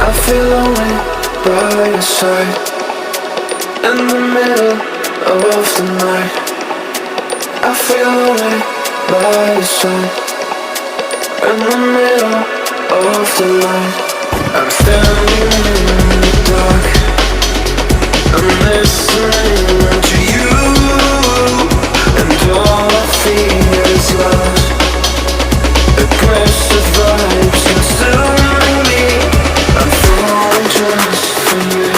I feel lonely by your side, in the middle of the night. I feel lonely by your side, in the middle of the night. I'm standing in the dark, I'm listening to you, and all I feel is love. Aggressive vibes consuming me. I'm falling just for you.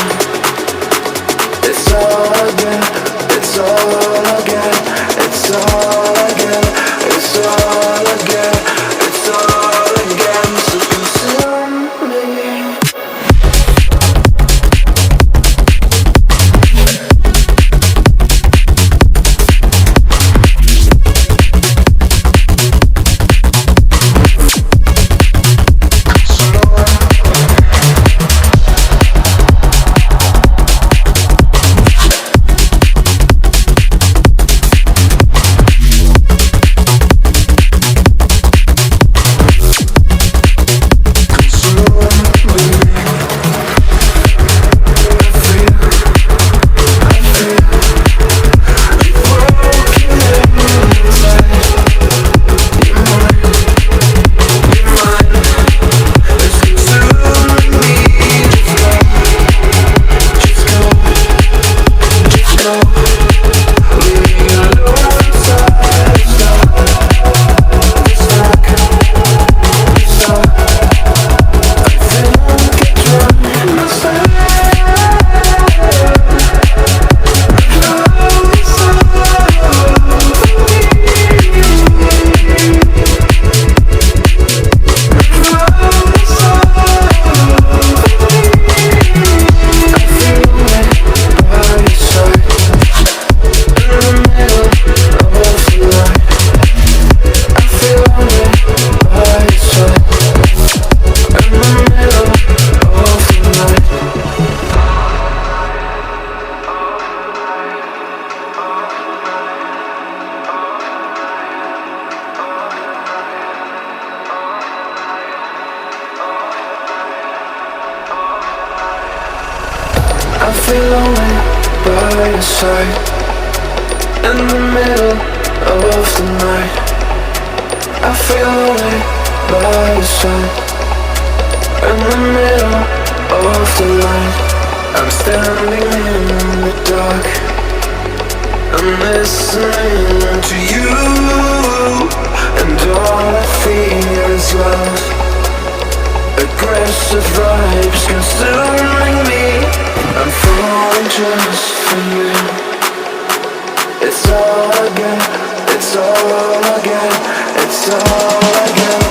It's all I get, it's all I get, it's all I get, it's all I get, it's all I get. So consume me. I feel lonely by your side, in the middle of the night. I feel lonely by your side, in the middle of the night. I'm standing in the dark, I'm listening to you, and all I feel is love. Aggressive vibes consuming me. I'm falling just for you. It's all I get, it's all I get, it's all I get.